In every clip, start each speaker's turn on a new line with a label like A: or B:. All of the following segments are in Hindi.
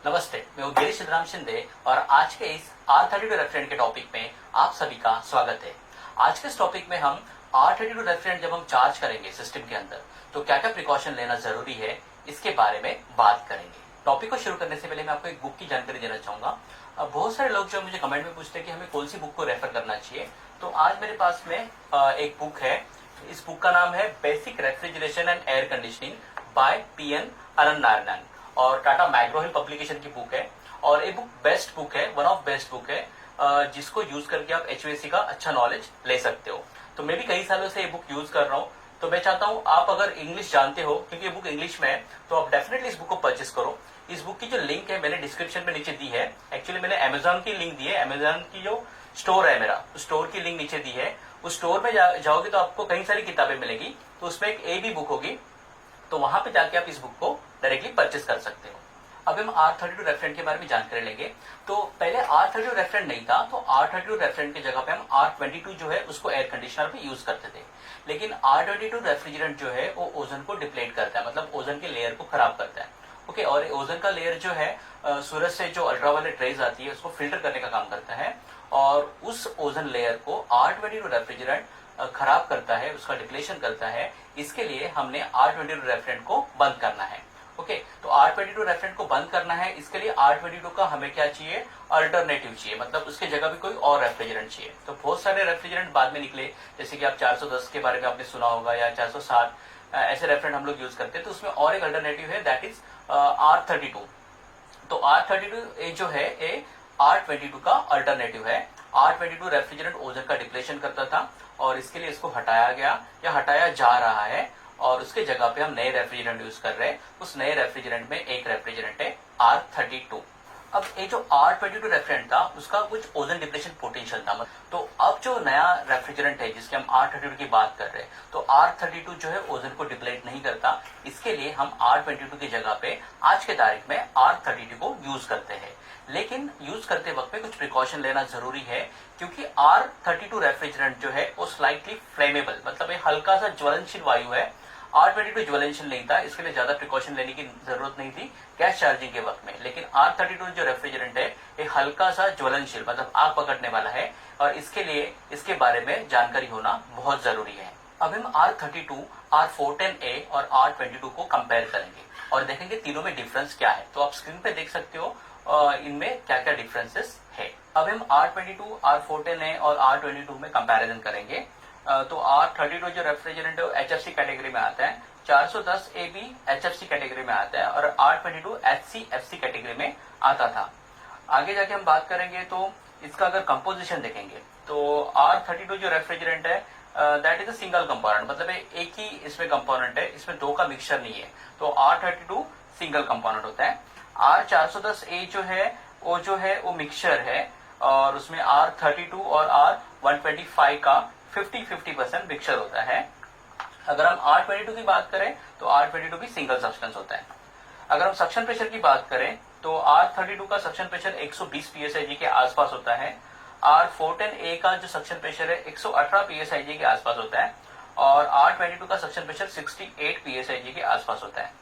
A: नमस्ते, मैं हूँ गिरीश सिद्धराम शिंदे और आज के इस R32 रेफरेंट के टॉपिक में आप सभी का स्वागत है। आज के इस टॉपिक में हम R32 रेफरेंट जब हम चार्ज करेंगे सिस्टम के अंदर तो क्या क्या प्रिकॉशन लेना जरूरी है इसके बारे में बात करेंगे। टॉपिक को शुरू करने से पहले मैं आपको एक बुक की जानकारी देना चाहूंगा। बहुत सारे लोग जो मुझे कमेंट में पूछते हैं कि हमें कौन सी बुक को रेफर करना चाहिए, तो आज मेरे पास में एक बुक है। इस बुक का नाम है basic refrigeration and air conditioning by PN Ananth और टाटा मैग्रो हिल पब्लिकेशन की बुक है। और ये बुक बेस्ट बुक है, वन ऑफ बेस्ट बुक है जिसको यूज करके आप HVAC का अच्छा नॉलेज ले सकते हो। तो मैं भी कई सालों से ये बुक यूज कर रहा हूँ, तो मैं चाहता हूँ आप अगर इंग्लिश जानते हो, क्योंकि ये बुक इंग्लिश में है, तो आप डेफिनेटली इस बुक को परचेस करो। इस बुक की जो लिंक है मैंने डिस्क्रिप्शन में नीचे दी है। एक्चुअली मैंने अमेजोन की लिंक दी है, अमेजोन की जो स्टोर है मेरा, स्टोर की लिंक नीचे दी है। उस स्टोर में जाओगे तो आपको कई सारी किताबें मिलेगी, तो उसमें एक ए भी बुक होगी, तो वहां पे जाके आप इस बुक को डायरेक्टली परचेस कर सकते हो। अब हम R32 रेफरेंट के बारे में जानकारी लेंगे। तो पहले R32 रेफरेंट नहीं था, तो R32 रेफरेंट की जगह पे हम R22 जो है उसको एयर कंडीशनर पे यूज करते थे। लेकिन R22 रेफ्रिजरेंट जो है वो ओजन को डिप्लेट करता है, मतलब ओजन के लेयर को खराब करता है। ओके, और ओजन का लेयर जो है सूरज से जो अल्ट्रावायलेट रेज आती है उसको फिल्टर करने का काम करता है, और उस ओजन लेयर को R22 रेफ्रिजरेंट खराब करता है, उसका डिप्लेशन करता है। इसके लिए हमने R22 रेफरेंट को बंद करना है। ओके, तो R22 रेफरेंट को बंद करना है, इसके लिए R22 का हमें क्या चाहिए, अल्टरनेटिव चाहिए, मतलब उसके जगह भी कोई और रेफ्रिजरेंट चाहिए। तो बहुत सारे रेफ्रिजरेंट बाद में निकले, जैसे कि आप 410 के बारे में आपने सुना होगा, या 460 ऐसे रेफरेंट हम लोग यूज करते हैं। तो उसमें और एक अल्टरनेटिव है, दैट इज R32। तो R32 जो है ये R22 का अल्टरनेटिव है। R22 रेफ्रिजरेंट ओजन का डिप्लेशन करता था, और इसके लिए इसको हटाया गया या हटाया जा रहा है, और उसके जगह पे हम नए रेफ्रिजरेंट यूज कर रहे हैं। उस नए रेफ्रिजरेंट में एक रेफ्रिजरेंट है R32। अब ये जो R22 रेफ्रिजरेंट था उसका कुछ ओजन डिप्लेशन पोटेंशियल था। तो अब जो नया रेफ्रिजरेंट है जिसके हम R32 की बात कर रहे हैं, तो R32 जो है ओजन को डिप्लेट नहीं करता। इसके लिए हम R22 की जगह पे आज के तारीख में R32 को यूज करते हैं। लेकिन यूज करते वक्त में कुछ प्रिकॉशन लेना जरूरी है, क्योंकि R32 रेफ्रिजरेंट जो है वो स्लाइटली फ्लेमेबल, मतलब ये हल्का सा ज्वलनशील वायु है। R22 ज्वलनशील नहीं था, इसके लिए ज्यादा प्रिकॉशन लेने की जरूरत नहीं थी गैस चार्जिंग के वक्त में। लेकिन R32 जो रेफ्रिजरेंट है ये हल्का सा ज्वलनशील, मतलब आग पकड़ने वाला है, और इसके लिए इसके बारे में जानकारी होना बहुत जरूरी है। अब हम R32, R410A और R22 को कंपेयर करेंगे और देखेंगे तीनों में डिफरेंस क्या है। तो आप स्क्रीन पे देख सकते हो इनमें क्या क्या डिफरेंसेस है। अब हम R22, R410A और R22 में कंपैरिजन करेंगे। तो R32 जो रेफ्रिजरेंट है HFC कैटेगरी में आता है, 410A भी HFC कैटेगरी में आता है, और R22 HCFC कैटेगरी में आता था। आगे जाके हम बात करेंगे तो इसका अगर कंपोजिशन देखेंगे तो R32 जो रेफ्रिजरेंट है that is a single component, मतलब एक ही इसमें कंपोनेंट है, इसमें दो का मिक्सचर नहीं है। तो R32 सिंगल कंपोनेंट होता है। R410A जो है वो मिक्सचर है, और उसमें R32 और R125 का 50-50% मिक्सचर होता है। अगर हम R22 की बात करें तो R22 भी सिंगल सब्सटेंस होता है। अगर हम सक्शन प्रेशर की बात करें तो R32 का सक्शन प्रेशर 120 psig के आसपास होता है। R410A का जो सक्शन प्रेशर है 118 psig के आसपास होता है, और R22 का सक्शन प्रेशर 68 psig के आसपास होता है।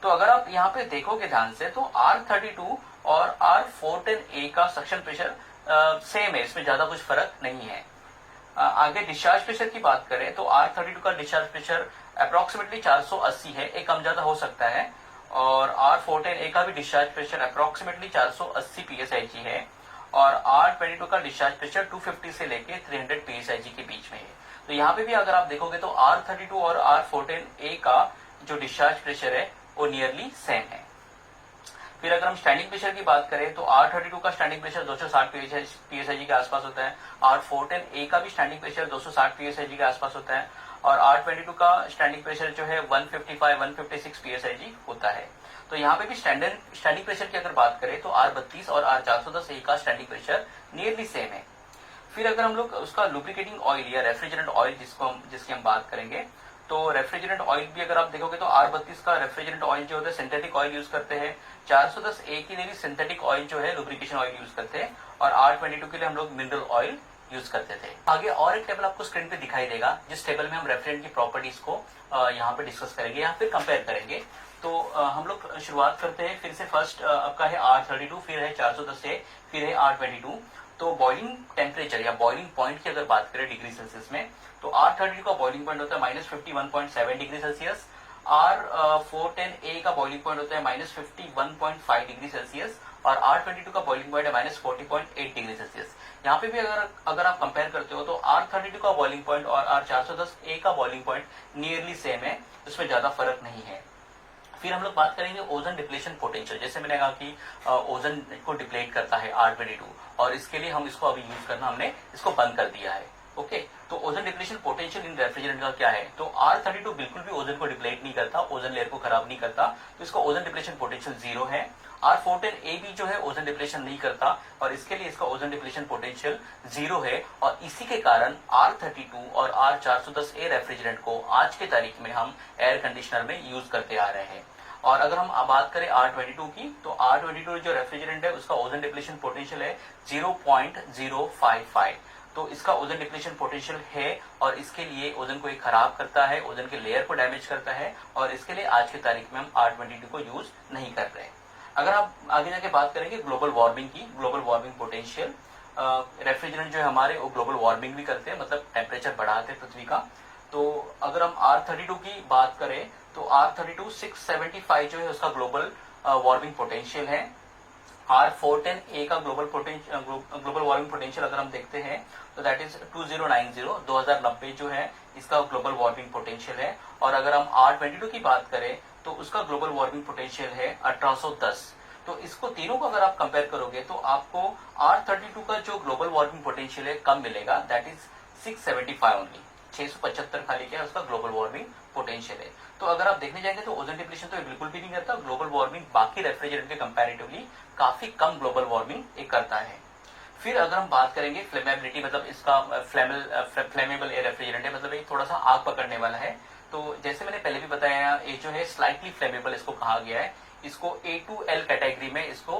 A: तो अगर आप यहाँ पे देखोगे ध्यान से तो R32 और R410A का सक्शन प्रेशर सेम है, इसमें ज्यादा कुछ फर्क नहीं है। आगे डिस्चार्ज प्रेशर की बात करें तो R32 का डिस्चार्ज प्रेशर अप्रोक्सीमेटली 480 है, एक कम ज्यादा हो सकता है, और R410A का भी डिस्चार्ज प्रेशर अप्रोक्सीमेटली 480 psig है, और R22 का डिस्चार्ज प्रेशर 250 से लेके 300 psig के बीच में है। तो यहाँ पे भी अगर आप देखोगे तो R32 और R410A का जो डिस्चार्ज प्रेशर है वो नियरली सेम है। फिर अगर हम स्टैंडिंग प्रेशर की बात करें तो R32 का स्टैंडिंग प्रेशर 260 psig के आसपास होता है, R410A का भी स्टैंडिंग प्रेशर 260 psig के आसपास होता है, और R22 का स्टैंडिंग प्रेशर जो है 155-156 psig होता है। तो यहाँ पे भी स्टैंडिंग प्रेशर की अगर बात करें तो R32 और R410A का स्टैंडिंग प्रेशर नियरली सेम है। फिर अगर हम लोग उसका लुब्रिकेटिंग ऑयल या रेफ्रिजरेंट ऑयल जिसकी हम बात करेंगे, तो रेफ्रिजरेंट ऑयल भी अगर आप देखोगे तो R32 का रेफ्रिजरेंट ऑयल जो होता है सिंथेटिक ऑयल यूज करते हैं, 410A के लिए भी सिंथेटिक ऑयल जो है लुब्रिकेशन ऑयल यूज करते हैं, और R22 के लिए हम लोग मिनरल ऑयल यूज करते थे। आगे और एक टेबल आपको स्क्रीन पे दिखाई देगा, जिस टेबल में हम रेफ्रिजरेंट की प्रॉपर्टीज को यहाँ पे डिस्कस करेंगे या फिर कंपेयर करेंगे। तो हम लोग शुरुआत करते हैं फिर से। फर्स्ट आपका है R32, फिर है 410A, फिर है R22। तो बॉइलिंग टेम्परेचर या बॉइलिंग पॉइंट की अगर बात करें डिग्री सेल्सियस में, तो R32 का बॉइलिंग पॉइंट होता है -51.7 डिग्री सेल्सियस। R410A का बॉइलिंग पॉइंट होता है -51.5 डिग्री सेल्सियस और R22 का बॉइलिंग पॉइंट है -40.8 डिग्री सेल्सियस। यहाँ पे भी अगर आप कंपेयर करते हो तो R32 का बॉइलिंग पॉइंट और R410A का बॉइलिंग पॉइंट नियरली सेम है, उसमें ज्यादा फर्क नहीं है। फिर हम लोग बात करेंगे ओजोन डिप्लेशन पोटेंशियल। जैसे मैंने कहा कि ओजोन को डिप्लेट करता है R22 और इसके लिए हम इसको अभी यूज करना हमने इसको बंद कर दिया है। ओके, तो ozone depletion potential in refrigerant का क्या है? तो R32 बिल्कुल भी ओजोन को डिप्लेट नहीं करता, ओजोन लेयर को खराब नहीं करता, तो इसका ओजोन डिप्लेशन पोटेंशियल 0 है। R410A भी जो है ओजोन डिप्लेशन नहीं करता और इसके लिए इसका ओजोन डिप्लेशन पोटेंशियल 0 है। और इसी के कारण R32 और R410A रेफ्रिजरेंट को आज के तारीख में हम एयर कंडीशनर में यूज करते आ रहे हैं। और अगर हम बात करें R22 की, तो R22 जो रेफ्रिजरेंट है उसका ओजोन डिप्लेशन पोटेंशियल है 0.055। तो इसका ओजोन डिप्लेशन पोटेंशियल है और इसके लिए ओजोन को खराब करता है, ओजोन के लेयर को डैमेज करता है और इसके लिए आज की तारीख में हम R22 को यूज नहीं कर रहे हैं। अगर आप आगे जाके बात करेंगे ग्लोबल वार्मिंग की, ग्लोबल वार्मिंग पोटेंशियल, रेफ्रिजरेंट जो है हमारे वो ग्लोबल वार्मिंग भी करते हैं, मतलब टेम्परेचर बढ़ाते हैं पृथ्वी का। तो अगर हम R32 की बात करें तो R32 675 जो है उसका ग्लोबल वार्मिंग पोटेंशियल है। R410A का ग्लोबल वार्मिंग पोटेंशियल अगर हम देखते हैं तो दैट इज 2090 जो है इसका ग्लोबल वार्मिंग पोटेंशियल है। और अगर हम R22 की बात करें तो उसका ग्लोबल वार्मिंग पोटेंशियल है 1810। तो इसको तीनों को अगर आप कंपेयर करोगे तो आपको R32 का जो ग्लोबल वार्मिंग पोटेंशियल है कम मिलेगा, दैट इज 675 ओनली। 675 खाली क्या है उसका ग्लोबल वार्मिंग पोटेंशियल है। तो अगर आप देखने जाएंगे तो ओजोन डिप्लेशन तो बिल्कुल भी नहीं करता, ग्लोबल वार्मिंग बाकी रेफ्रिजरेंट के कंपैरेटिवली काफी कम ग्लोबल वार्मिंग एक करता है। फिर अगर हम बात करेंगे फ्लेमेबिलिटी, मतलब इसका फ्लेमेबल एयर रेफ्रिजरेंट है, मतलब एक थोड़ा सा आग पकड़ने वाला है। तो जैसे मैंने पहले भी बताया, ये जो है स्लाइटली फ्लेमेबल इसको कहा गया है। इसको A2L कैटेगरी में इसको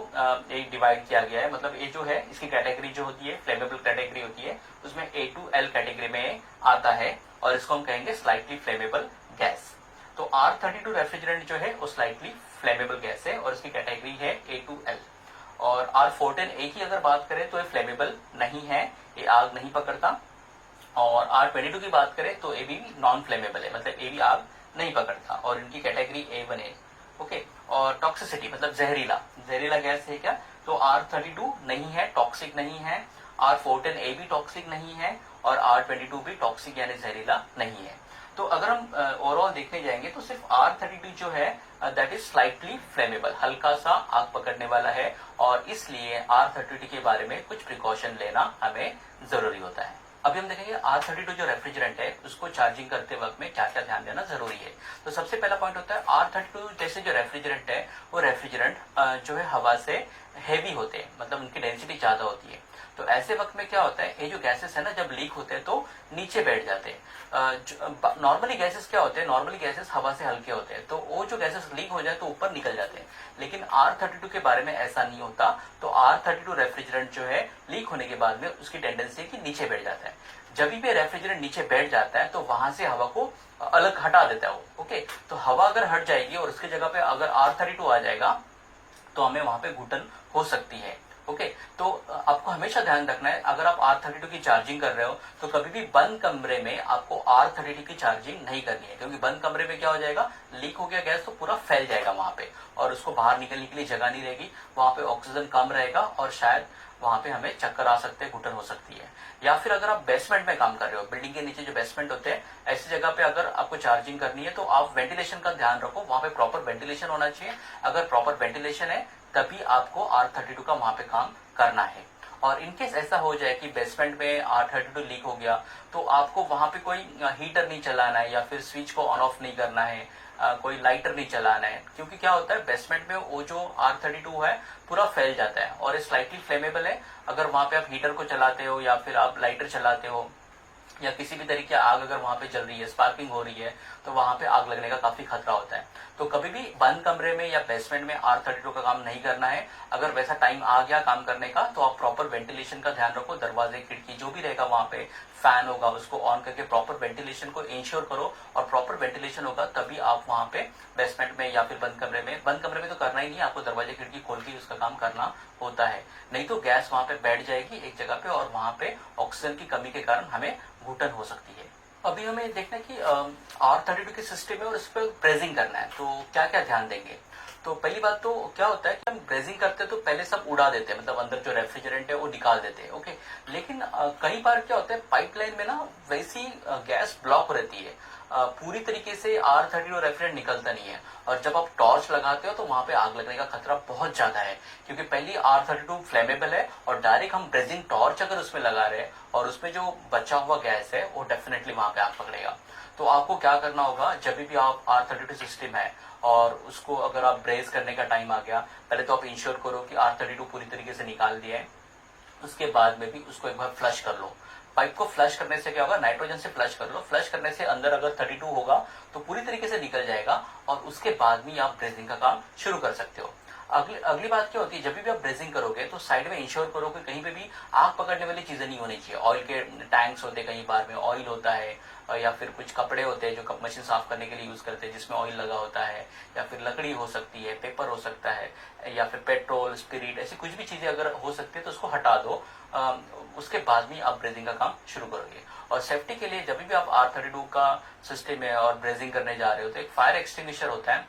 A: एक डिवाइड किया गया है, मतलब ये जो है इसकी कैटेगरी जो होती है फ्लेमेबल कैटेगरी होती है, उसमें A2L कैटेगरी में आता है और इसको हम कहेंगे स्लाइटली फ्लेमेबल गैस। तो R32 रेफ्रिजरेंट जो है वो स्लाइटली फ्लेमेबल गैस है और इसकी कैटेगरी है A2L। और R410A की अगर बात करें तो ये फ्लेमेबल नहीं है, ये आग नहीं पकड़ता। और R22 की बात करें तो ये भी नॉन फ्लेमेबल है, मतलब ये भी आग नहीं पकड़ता और इनकी कैटेगरी A1 है। ओके, और टॉक्सिसिटी मतलब जहरीला गैस है क्या? तो R32 नहीं है, टॉक्सिक नहीं है, R410A भी टॉक्सिक नहीं है और R22 भी टॉक्सिक यानी जहरीला नहीं है। तो अगर हम ओवरऑल देखने जाएंगे तो सिर्फ R32 जो है दैट इज स्लाइटली फ्लेमेबल, हल्का सा आग पकड़ने वाला है और इसलिए R32 के बारे में कुछ प्रिकॉशन लेना हमें जरूरी होता है। अभी हम देखेंगे R32 जो रेफ्रिजरेंट है उसको चार्जिंग करते वक्त में क्या क्या ध्यान देना जरूरी है। तो सबसे पहला पॉइंट होता है R32 जैसे जो रेफ्रिजरेंट है वो रेफ्रिजरेंट जो है हवा से हैवी होते हैं, मतलब उनकी डेंसिटी ज्यादा होती है। तो ऐसे वक्त में क्या होता है, ये जो गैसेस है ना जब लीक होते हैं तो नीचे बैठ जाते हैं। नॉर्मली गैसेस क्या होते हैं, नॉर्मली गैसेस हवा से हल्के होते हैं, तो वो जो गैसेस लीक हो जाए तो ऊपर निकल जाते हैं। लेकिन R32 के बारे में ऐसा नहीं होता। तो R32 रेफ्रिजरेंट जो है लीक होने के बाद में उसकी टेंडेंसी है कि नीचे बैठ जाता है। जब भी रेफ्रिजरेंट नीचे बैठ जाता है तो वहां से हवा को अलग हटा देता है वो। ओके, तो हवा अगर हट जाएगी और उसकी जगह पे अगर R32 आ जाएगा तो हमें वहां पे घुटन हो सकती है। ओके, तो आपको हमेशा ध्यान रखना है अगर आप R32 की चार्जिंग कर रहे हो तो कभी भी बंद कमरे में आपको R32 की चार्जिंग नहीं करनी है, क्योंकि बंद कमरे में क्या हो जाएगा, लीक हो गया गैस तो पूरा फैल जाएगा वहां पे और उसको बाहर निकलने के लिए जगह नहीं रहेगी, वहां पे ऑक्सीजन कम रहेगा और शायद वहां पे हमें चक्कर आ सकते हैं, घुटन हो सकती है। या फिर अगर आप बेसमेंट में काम कर रहे हो, बिल्डिंग के नीचे जो बेसमेंट होते हैं, ऐसी जगह पे अगर आपको चार्जिंग करनी है तो आप वेंटिलेशन का ध्यान रखो, वहां पे प्रॉपर वेंटिलेशन होना चाहिए। अगर प्रॉपर वेंटिलेशन है तभी आपको R32 का वहां पे काम करना है। और इनकेस ऐसा हो जाए कि बेसमेंट में R32 लीक हो गया तो आपको वहां पे कोई हीटर नहीं चलाना है या फिर स्विच को ऑन ऑफ नहीं करना है, कोई लाइटर नहीं चलाना है, क्योंकि क्या होता है बेसमेंट में वो जो R32 है पूरा फैल जाता है और स्लाइटली फ्लेमेबल है। अगर वहां पे आप हीटर को चलाते हो या फिर आप लाइटर चलाते हो या किसी भी तरीके आग अगर वहां पे जल रही है, स्पार्किंग हो रही है, तो वहां पे आग लगने का काफी खतरा होता है। तो कभी भी बंद कमरे में या बेसमेंट में R32 का काम नहीं करना है। अगर वैसा टाइम आ गया काम करने का तो आप प्रॉपर वेंटिलेशन का ध्यान रखो, दरवाजे खिड़की जो भी रहेगा वहां पे फैन होगा उसको ऑन करके प्रॉपर वेंटिलेशन को इंश्योर करो, और प्रॉपर वेंटिलेशन होगा तभी आप वहां पे बेसमेंट में या फिर बंद कमरे में तो करना ही नहीं, आपको दरवाजे खिड़की खोल के उसका काम करना होता है, नहीं तो गैस वहां पे बैठ जाएगी एक जगह पे और वहां पे ऑक्सीजन की कमी के कारण हमें घुटन हो सकती है। अभी हमें देखना है कि R32 के सिस्टम है और इस पर ब्रेजिंग करना है, तो क्या क्या ध्यान देंगे। तो पहली बात तो क्या होता है कि हम ब्रेजिंग करते हैं तो पहले सब उड़ा देते हैं, मतलब अंदर जो रेफ्रिजरेंट है वो निकाल देते हैं, ओके। लेकिन कई बार क्या होता है पाइपलाइन में ना वैसी गैस ब्लॉक रहती है, पूरी तरीके से R32 रेफ्रिजरेंट निकलता नहीं है, और जब आप टॉर्च लगाते हो तो वहां पे आग लगने का खतरा बहुत ज्यादा है, क्योंकि पहली R32 फ्लेमेबल है और डायरेक्ट हम ब्रेजिंग टॉर्च अगर उसमें लगा रहे हैं और उसमें जो बचा हुआ गैस है वो डेफिनेटली वहां पे आग पकड़ेगा। तो आपको क्या करना होगा, जब भी आप R32 सिस्टम है और उसको अगर आप ब्रेज करने का टाइम आ गया, पहले तो आप इंश्योर करो कि R32 पूरी तरीके से निकाल दिया है, उसके बाद में भी उसको एक बार फ्लश कर लो। पाइप को फ्लश करने से क्या होगा, नाइट्रोजन से फ्लश कर लो, फ्लश करने से अंदर अगर 32 होगा तो पूरी तरीके से निकल जाएगा, और उसके बाद में आप ब्रेजिंग का काम शुरू कर सकते हो। अगली बात क्या होती है, जब भी आप ब्रेजिंग करोगे तो साइड में इंश्योर करो कि कहीं पे भी आग पकड़ने वाली चीजें नहीं होनी चाहिए। ऑयल के टैंक्स होते हैं, कई बार में ऑयल होता है, या फिर कुछ कपड़े होते हैं जो कप मशीन साफ करने के लिए यूज करते हैं जिसमें ऑयल लगा होता है, या फिर लकड़ी हो सकती है, पेपर हो सकता है, या फिर पेट्रोल स्पिरिट, ऐसी कुछ भी चीजें अगर हो सकती है तो उसको हटा दो। उसके बाद में आप ब्रेजिंग का काम शुरू करोगे। और सेफ्टी के लिए जब भी आप R32 का सिस्टम है और ब्रेजिंग करने जा रहे हो तो एक फायर एक्सटिंग्विशर होता है,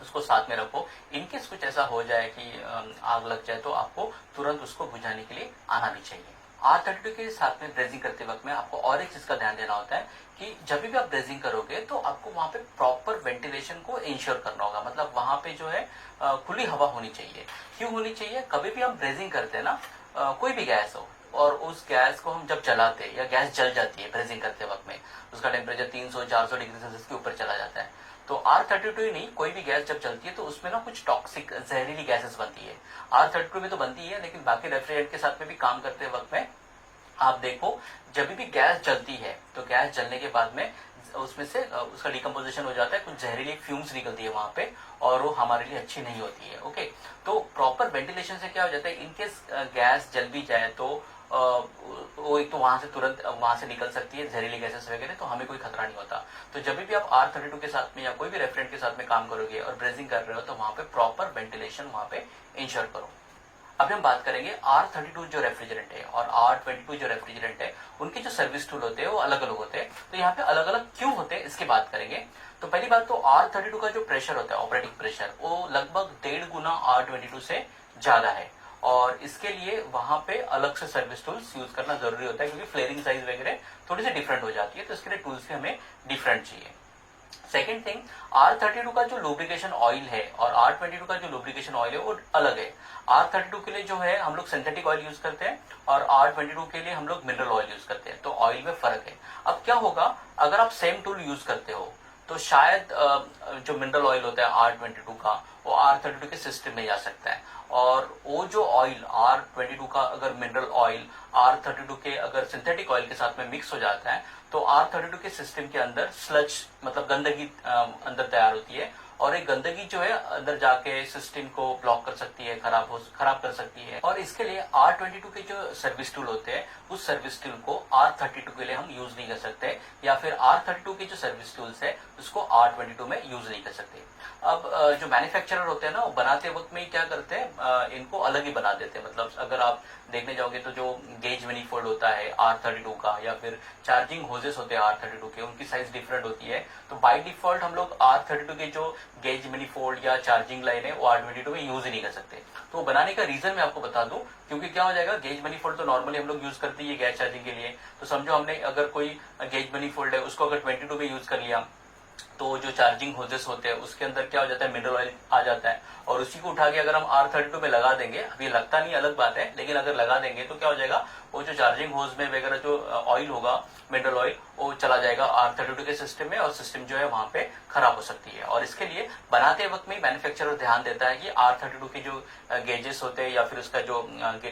A: उसको साथ में रखो। इनकेस कुछ ऐसा हो जाए कि आग लग जाए तो आपको तुरंत उसको बुझाने के लिए आना भी चाहिए। R32 के साथ में ब्रेजिंग करते वक्त में आपको और एक चीज का ध्यान देना होता है कि जब भी आप ब्रेजिंग करोगे तो आपको वहां पे प्रॉपर वेंटिलेशन को इंश्योर करना होगा, मतलब वहां पे जो है खुली हवा होनी चाहिए। क्यों होनी चाहिए, कभी भी हम ब्रेजिंग करते हैं ना, कोई भी गैस हो और उस गैस को हम जब जलाते हैं या गैस जल जाती है ब्रेजिंग करते वक्त में, उसका टेम्परेचर 300-400 डिग्री सेल्सियस के ऊपर चला जाता है, तो R32 ही नहीं कोई भी गैस जब चलती है तो उसमें ना कुछ टॉक्सिक जहरीली गैसेस बनती है। R32 में तो बनती है, लेकिन बाकी रेफ्रिजरेंट के साथ में भी काम करते वक्त में आप देखो जब भी गैस जलती है तो गैस जलने के बाद में उसमें से उसका डिकम्पोजिशन हो जाता है, कुछ जहरीली फ्यूम्स निकलती है वहां पे, और वो हमारे लिए अच्छी नहीं होती है, ओके। तो प्रॉपर वेंटिलेशन से क्या हो जाता है, इनकेस गैस जल भी जाए तो वो एक तो वहां से तुरंत वहां से निकल सकती है जहरीली गैसेस वगैरह, तो हमें कोई खतरा नहीं होता। तो जब भी आप R32 के साथ में या कोई भी रेफ्रिजरेंट के साथ में काम करोगे और ब्रेजिंग कर रहे हो तो वहां पे प्रॉपर वेंटिलेशन वहां पे इंश्योर करो। अभी हम बात करेंगे R32 जो रेफ्रिजरेंट है और R22 जो रेफ्रिजरेंट है, उनके जो सर्विस टूल होते हैं वो अलग अलग होते हैं। तो यहाँ पे अलग अलग क्यों होते हैं इसकी बात करेंगे। तो पहली बात तो R32 का जो प्रेशर होता है, ऑपरेटिंग प्रेशर, वो लगभग 1.5 गुना R22 से ज्यादा है, और इसके लिए वहां पे अलग से सर्विस टूल्स यूज करना जरूरी होता है, क्योंकि फ्लेयरिंग साइज वगैरह थोड़ी सी डिफरेंट हो जाती है, तो इसके लिए टूल्स भी हमें डिफरेंट चाहिए। सेकेंड थिंग, R32 का जो लुब्रिकेशन ऑयल है और R22 का जो लुब्रिकेशन ऑयल है वो अलग है। R32 के लिए जो है हम लोग सिंथेटिक ऑयल यूज करते हैं और R22 के लिए हम लोग मिनरल ऑयल यूज करते हैं, तो ऑयल में फर्क है। अब क्या होगा, अगर आप सेम टूल यूज करते हो तो शायद जो मिनरल ऑयल होता है R22 का वो R32 के सिस्टम में जा सकता है, और वो जो ऑयल R22 का अगर मिनरल ऑयल R32 के अगर सिंथेटिक ऑयल के साथ में मिक्स हो जाता है तो R32 के सिस्टम के अंदर स्लज मतलब गंदगी अंदर तैयार होती है, और एक गंदगी जो है अंदर जाके सिस्टम को ब्लॉक कर सकती है, खराब कर सकती है। और इसके लिए R22 के जो सर्विस टूल होते हैं उस सर्विस टूल को R32 के लिए हम यूज नहीं कर सकते, या फिर R32 के जो सर्विस टूल्स है उसको R22 में यूज नहीं कर सकते। अब जो मैन्युफैक्चरर होते हैं ना वो बनाते वक्त में क्या करते हैं, इनको अलग ही बना देते हैं। मतलब अगर आप देखने जाओगे तो जो गेज मैनिफोल्ड होता है R32 का, या फिर चार्जिंग होजेस होते हैं R32 के, उनकी साइज डिफरेंट होती है, तो बाय डिफॉल्ट हम लोग R32 के जो गेज मैनिफोल्ड या चार्जिंग लाइन है वो R22 में यूज ही नहीं कर सकते। तो बनाने का रीजन मैं आपको बता दूं, क्योंकि क्या हो जाएगा, गेज मैनिफोल्ड तो नॉर्मली हम लोग यूज करते हैं गैस चार्जिंग के लिए, तो समझो हमने अगर कोई गेज मैनिफोल्ड है उसको अगर 22 में यूज कर लिया तो जो चार्जिंग होजेस होते हैं उसके अंदर क्या हो जाता है, मिनरल ऑयल आ जाता है, और उसी को उठा के अगर हम R32 में लगा देंगे, अभी लगता नहीं अलग बात है, लेकिन अगर लगा देंगे तो क्या हो जाएगा, वो जो चार्जिंग होज में वगैरह जो ऑयल होगा मिनरल ऑयल वो चला जाएगा R32 के सिस्टम में, और सिस्टम जो है वहां पे खराब हो सकती है। और इसके लिए बनाते वक्त में मैन्युफैक्चरर ध्यान देता है कि R32 के जो गेजेस होते हैं या फिर उसका जो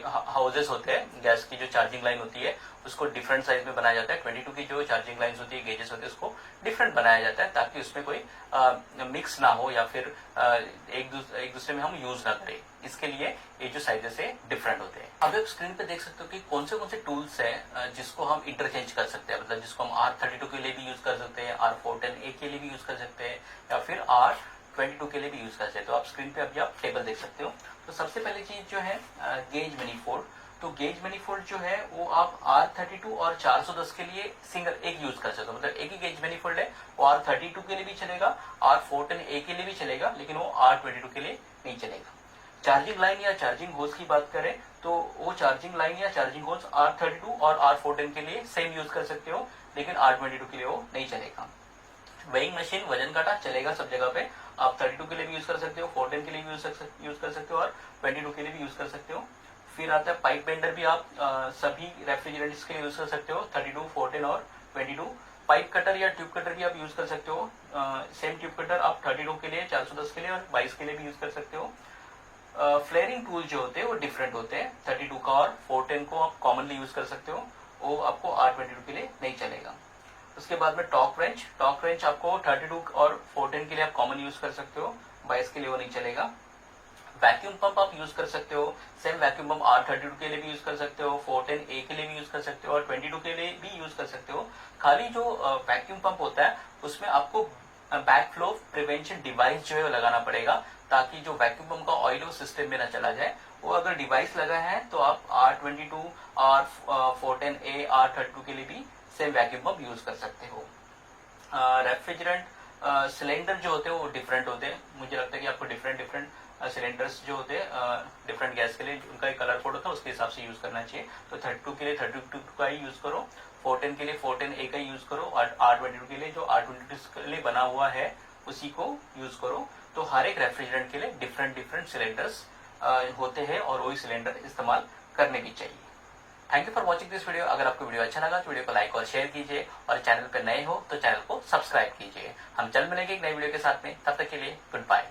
A: हाउसेस होते हैं, गैस की जो चार्जिंग लाइन होती है उसको डिफरेंट साइज में बनाया जाता है। 22 की जो चार्जिंग लाइन होती है, गेजेस होते हैं, उसको डिफरेंट बनाया जाता है ताकि उसमें कोई मिक्स ना हो या फिर एक दूसरे में हम यूज ना करें। इसके लिए ये जो साइजेस है डिफरेंट होते हैं। अब आप स्क्रीन पे देख सकते हो कि कौन से टूल्स हैं जिसको हम इंटरचेंज कर सकते हैं, मतलब जिसको हम R32 के लिए भी यूज कर सकते हैं, R410A के लिए भी यूज कर सकते हैं या फिर R22 के लिए भी यूज कर सकते हैं। तो आप स्क्रीन पे अभी आप टेबल देख सकते हो। तो सबसे पहले चीज जो है गेज मैनीफोल्ड। तो गेज मैनीफोल्ड जो है वो आप R32 और 410 के लिए सिंगल एक यूज कर सकते हो, मतलब एक ही गेज मैनीफोल्ड है। वो R32 के लिए भी चलेगा, R410A के लिए भी चलेगा, लेकिन वो R22 के लिए नहीं चलेगा। चार्जिंग लाइन या चार्जिंग होल्स की बात करें तो वो चार्जिंग लाइन या चार्जिंग होल्स R32 और R410 के लिए सेम यूज कर सकते हो, लेकिन R22 के लिए वो नहीं चलेगा। वेइंग मशीन, वजन काटा चलेगा सब जगह पे। आप 32 के लिए भी यूज कर सकते हो, 410 के लिए भी यूज कर सकते हो और 22 के लिए भी यूज कर सकते हो। फिर आता है पाइप बेंडर भी आप सभी रेफ्रिजरेंट्स के लिए यूज कर सकते हो, 32, 14 और 22। पाइप कटर या ट्यूब कटर भी आप यूज कर सकते हो। सेम ट्यूब कटर आप 32 के लिए, 410 के लिए और 22 के लिए भी यूज कर सकते हो। फ्लेयरिंग टूल जो होते हैं वो डिफरेंट होते हैं। 32 का और 410 को आप कॉमनली यूज कर सकते हो, वो आपको R22 के लिए नहीं चलेगा। उसके बाद में टॉर्क रेंच आपको 32 और 410 के लिए आप कॉमन यूज कर सकते हो, 22 के लिए वो नहीं चलेगा। वैक्यूम पंप आप यूज कर सकते हो, सेम वैक्यूम पंप R32 के लिए भी यूज कर सकते हो, 410A के लिए भी यूज कर सकते हो और 22 के लिए भी यूज कर सकते हो। खाली जो वैक्यूम पंप होता है उसमें आपको बैक फ्लो प्रिवेंशन डिवाइस जो है वो लगाना पड़ेगा, ताकि जो वैक्यूम पंप का ऑयल वो सिस्टम में ना चला जाए। वो अगर डिवाइस लगा है तो आप R22, R410A, R32 के लिए भी सेम वैक्यूम पंप यूज कर सकते हो। रेफ्रिजरेंट सिलेंडर जो होते हैं वो डिफरेंट होते हैं। मुझे लगता है कि आपको डिफरेंट सिलेंडर्स जो होते हैं डिफरेंट गैस के लिए उनका एक कलर कोड होता है, उसके हिसाब से यूज करना चाहिए। तो 32 के लिए 32 का ही यूज करो, 410 के लिए 410A का यूज करो और R22 के लिए जो R22 के लिए बना हुआ है उसी को यूज करो। तो हर एक रेफ्रिजरेंट के लिए डिफरेंट सिलेंडर्स होते हैं और वही सिलेंडर इस्तेमाल करने भी चाहिए। Thank you for watching this video. अगर आपको वीडियो अच्छा लगा तो वीडियो को लाइक और शेयर कीजिए और चैनल पर नए हो तो चैनल को सब्सक्राइब कीजिए। हम जल्द मिलेंगे एक नई वीडियो के साथ में, तब तक के लिए गुड बाय।